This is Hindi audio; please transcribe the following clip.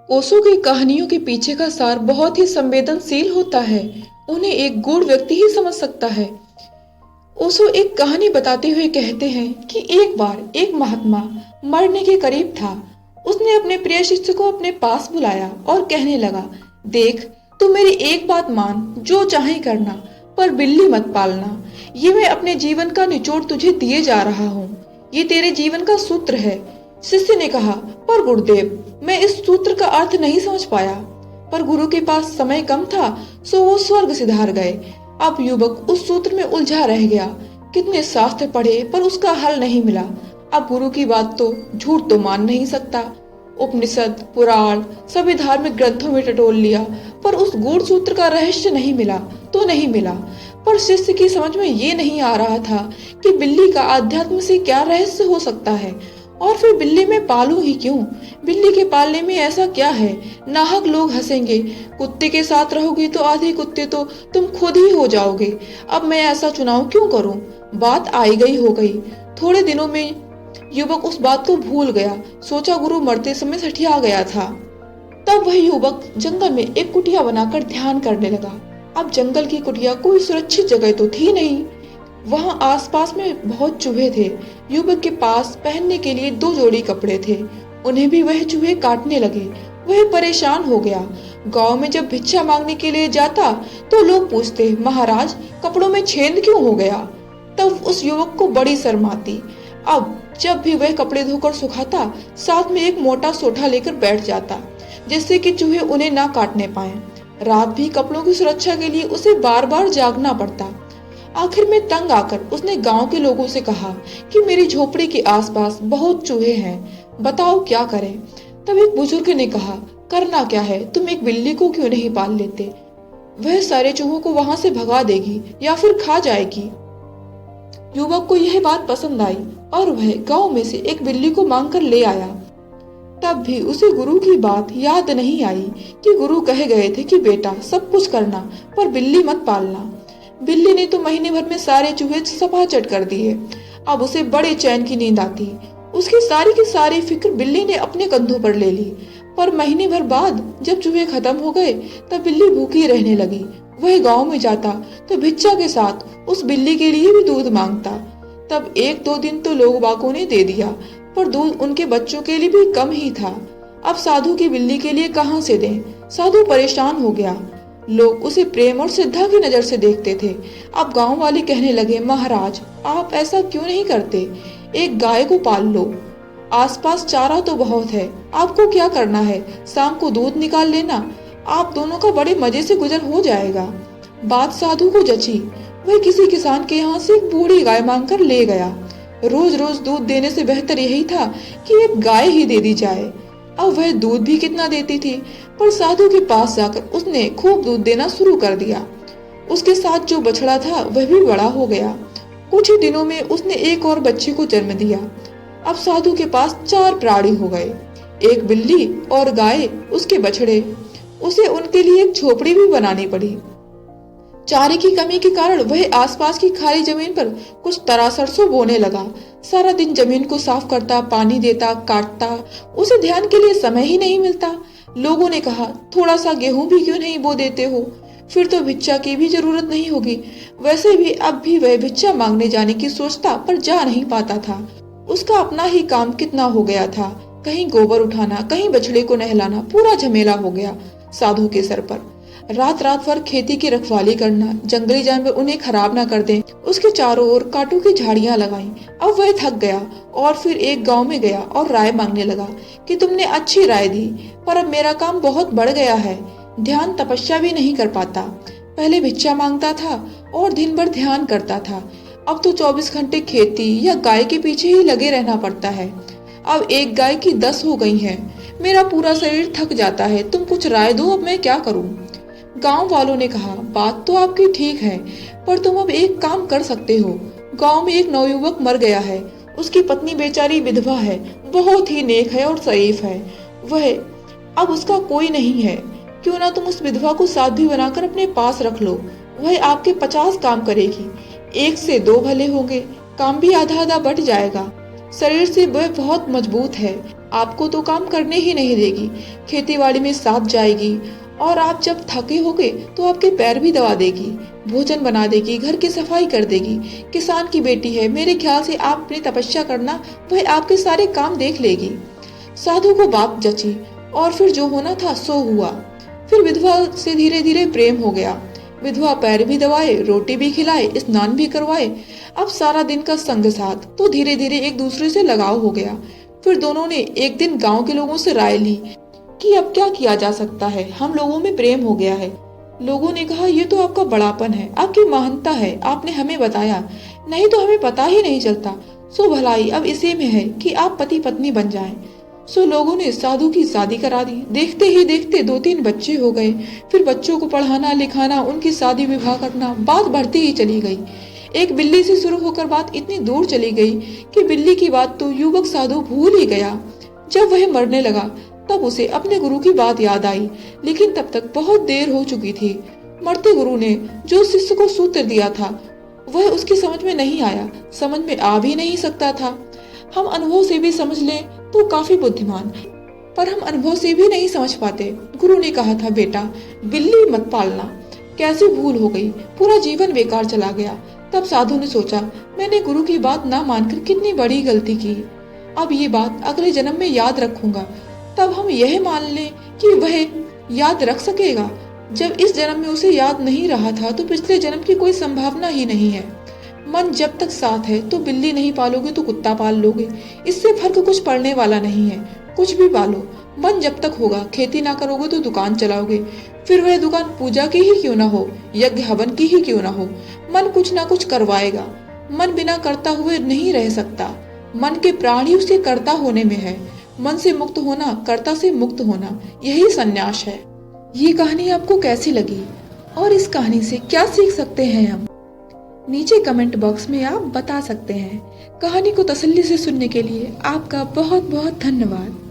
ओशो की कहानियों के पीछे का सार बहुत ही संवेदनशील होता है। उन्हें एक गूढ़ व्यक्ति ही समझ सकता है। ओशो एक कहानी बताते हुए कहते हैं कि एक बार एक महात्मा मरने के करीब था। उसने अपने प्रिय शिष्य को अपने पास बुलाया और कहने लगा, देख, तू मेरी एक बात मान, जो चाहे करना, पर बिल्ली मत पालना। ये मैं अपने जीवन का निचोड़ तुझे दिए जा रहा हूँ। ये तेरे जीवन का सूत्र है। शिष्य ने कहा, पर गुरुदेव, मैं इस सूत्र का अर्थ नहीं समझ पाया। पर गुरु के पास समय कम था, सो वो स्वर्ग सिधार गए। अब युवक उस सूत्र में उलझा रह गया। कितने शास्त्र पढ़े पर उसका हल नहीं मिला। अब गुरु की बात तो झूठ तो मान नहीं सकता। उपनिषद, पुराण, सभी धार्मिक ग्रंथों में टटोल लिया, पर उस गूढ़ सूत्र का रहस्य नहीं मिला तो नहीं मिला। पर शिष्य की समझ में ये नहीं आ रहा था कि बिल्ली का आध्यात्म से क्या रहस्य हो सकता है। और फिर बिल्ली में पालूं ही क्यों? बिल्ली के पालने में ऐसा क्या है? नाहक लोग हंसेंगे। कुत्ते के साथ रहोगे तो आधे कुत्ते तो तुम खुद ही हो जाओगे। अब मैं ऐसा चुनाव क्यों करूं? बात आई गई हो गई। थोड़े दिनों में युवक उस बात को भूल गया। सोचा गुरु मरते समय सठिया गया था। तब वह युवक जंगल में एक कुटिया बनाकर ध्यान करने लगा। अब जंगल की कुटिया कोई सुरक्षित जगह तो थी नहीं। वहां आसपास में बहुत चूहे थे। युवक के पास पहनने के लिए 2 जोड़ी कपड़े थे। उन्हें भी वह चूहे काटने लगे। वह परेशान हो गया। गांव में जब भिक्षा मांगने के लिए जाता तो लोग पूछते, महाराज, कपड़ों में छेद क्यों हो गया? तब उस युवक को बड़ी शर्म आती। अब जब भी वह कपड़े धोकर सुखाता, साथ में एक मोटा सोटा लेकर बैठ जाता, जिससे कि चूहे उन्हें ना काटने पाए। रात भी कपड़ों की सुरक्षा के लिए उसे बार बार जागना पड़ता। आखिर में तंग आकर उसने गांव के लोगों से कहा कि मेरी झोपड़ी के आसपास बहुत चूहे हैं, बताओ क्या करें? तब एक बुजुर्ग ने कहा, करना क्या है, तुम एक बिल्ली को क्यों नहीं पाल लेते? वह सारे चूहों को वहां से भगा देगी या फिर खा जाएगी। युवक को यह बात पसंद आई और वह गांव में से एक बिल्ली को मांग कर ले आया। तब भी उसे गुरु की बात याद नहीं आई कि गुरु कह गए थे कि बेटा, सब कुछ करना पर बिल्ली मत पालना। बिल्ली ने तो महीने भर में सारे चूहे सपाचट कर दिए। अब उसे बड़े चैन की नींद आती। उसकी सारी की सारी फिक्र बिल्ली ने अपने कंधों पर ले ली। पर महीने भर बाद जब चूहे खत्म हो गए, तब बिल्ली भूखी रहने लगी। वह गांव में जाता तो भिक्षा के साथ उस बिल्ली के लिए भी दूध मांगता। तब 1-2 दिन तो लोग बागों ने दे दिया, पर दूध उनके बच्चों के लिए भी कम ही था। अब साधु की बिल्ली के लिए कहां से दें? साधु परेशान हो गया। लोग उसे प्रेम और श्रद्धा की नजर से देखते थे। अब गांव वाले कहने लगे, महाराज, आप ऐसा क्यों नहीं करते? एक गाय को पाल लो। आसपास चारा तो बहुत है, आपको क्या करना है? शाम को दूध निकाल लेना, आप दोनों का बड़े मजे से गुजर हो जाएगा। बात साधु को जची। वह किसी किसान के यहाँ से एक बूढ़ी गाय मांगकर ले गया। रोज रोज दूध देने से बेहतर यही था कि एक गाय ही दे दी जाए। अब वह दूध भी कितना देती थी, पर साधु के पास जाकर उसने खूब दूध देना शुरू कर दिया। उसके साथ जो बछड़ा था वह भी बड़ा हो गया। कुछ ही दिनों में उसने एक और बच्चे को जन्म दिया। अब साधु के पास 4 प्राणी हो गए, एक बिल्ली और गाय, उसके बछड़े। उसे उनके लिए एक झोपड़ी भी बनानी पड़ी। चारे की कमी के कारण वह आसपास की खाली जमीन पर कुछ तरह सरसों बोने लगा। सारा दिन जमीन को साफ करता, पानी देता, काटता। उसे ध्यान के लिए समय ही नहीं मिलता। लोगों ने कहा, थोड़ा सा गेहूं भी क्यों नहीं बो देते हो? फिर तो भिक्षा की भी जरूरत नहीं होगी। वैसे भी अब भी वह भिक्षा मांगने जाने की सोचता, पर जा नहीं पाता था। उसका अपना ही काम कितना हो गया था। कहीं गोबर उठाना, कहीं बछड़े को नहलाना, पूरा झमेला हो गया साधु के सर पर। रात रात भर खेती की रखवाली करना, जंगली जानवर उन्हें खराब ना कर दें, उसके चारों ओर कांटों की झाड़ियां लगाईं। अब वह थक गया और फिर एक गांव में गया और राय मांगने लगा कि तुमने अच्छी राय दी, पर अब मेरा काम बहुत बढ़ गया है। ध्यान तपस्या भी नहीं कर पाता। पहले भिक्षा मांगता था और दिन भर ध्यान करता था। अब तो 24 घंटे खेती या गाय के पीछे ही लगे रहना पड़ता है। अब एक गाय की 10 हो गई है। मेरा पूरा शरीर थक जाता है। तुम कुछ राय दो, अब मैं क्या करूं? गांव वालों ने कहा, बात तो आपकी ठीक है, पर तुम अब एक काम कर सकते हो। गांव में एक नवयुवक मर गया है। उसकी पत्नी बेचारी विधवा है, बहुत ही नेक है और शरीफ है। वह अब उसका कोई नहीं है। क्यों ना तुम उस विधवा को साध्वी बनाकर अपने पास रख लो। वह आपके 50 काम करेगी। 1 से 2 भले होंगे, काम भी आधा आधा बढ़ जाएगा। शरीर से वह बहुत मजबूत है। आपको तो काम करने ही नहीं देगी, खेतीबाड़ी में साथ जाएगी और आप जब थके होगे तो आपके पैर भी दबा देगी, भोजन बना देगी, घर की सफाई कर देगी। किसान की बेटी है, मेरे ख्याल से आप अपनी तपस्या करना, वह आपके सारे काम देख लेगी। साधु को बात जची और फिर जो होना था सो हुआ। फिर विधवा से धीरे धीरे प्रेम हो गया। विधवा पैर भी दबाए, रोटी भी खिलाए, स्नान भी करवाए। अब सारा दिन का संग साथ, तो धीरे धीरे एक दूसरे से लगाव हो गया। फिर दोनों ने एक दिन गांव के लोगों से राय ली कि अब क्या किया जा सकता है, हम लोगों में प्रेम हो गया है। लोगों ने कहा, ये तो आपका बड़ापन है, आपकी महानता है, आपने हमें बताया, नहीं तो हमें पता ही नहीं चलता। सो भलाई अब इसी में है कि आप पति पत्नी बन जाएं। सो लोगों ने साधु की शादी करा दी। देखते ही देखते 2-3 बच्चे हो गए। फिर बच्चों को पढ़ाना लिखाना, उनकी शादी विवाह करना, बात बढ़ती ही चली गई। एक बिल्ली से शुरू होकर बात इतनी दूर चली गई कि बिल्ली की बात तो युवक साधु भूल ही गया। जब वह मरने लगा तब उसे अपने गुरु की बात याद आई, लेकिन तब तक बहुत देर हो चुकी थी। मरते गुरु ने जो शिष्य को सूत्र दिया था वह उसकी समझ में नहीं आया, समझ में आ भी नहीं सकता था। हम अनुभव से भी समझ लें तो काफी बुद्धिमान, पर हम अनुभव से भी नहीं समझ पाते। गुरु ने कहा था, बेटा बिल्ली मत पालना। कैसी भूल हो गई, पूरा जीवन बेकार चला गया। तब साधु ने सोचा, मैंने गुरु की बात ना मानकर कितनी बड़ी गलती की। अब ये बात अगले जन्म में याद रखूंगा। तब हम यह मान लें कि वह याद रख सकेगा। जब इस जन्म में उसे याद नहीं रहा था तो पिछले जन्म की कोई संभावना ही नहीं है। मन जब तक साथ है तो बिल्ली नहीं पालोगे तो कुत्ता पाल लोगे, इससे फर्क कुछ पड़ने वाला नहीं है। कुछ भी पालो, मन जब तक होगा, खेती ना करोगे तो दुकान चलाओगे, फिर वह दुकान पूजा की ही क्यों ना हो, यज्ञ हवन की ही क्यों ना हो, मन कुछ ना कुछ करवाएगा। मन बिना करता हुए नहीं रह सकता। मन के प्राण ही उसे कर्ता होने में है। मन से मुक्त होना, कर्ता से मुक्त होना, यही संन्यास है। ये कहानी आपको कैसी लगी और इस कहानी से क्या सीख सकते हैं हम, नीचे कमेंट बॉक्स में आप बता सकते हैं। कहानी को तसल्ली से सुनने के लिए आपका बहुत बहुत धन्यवाद।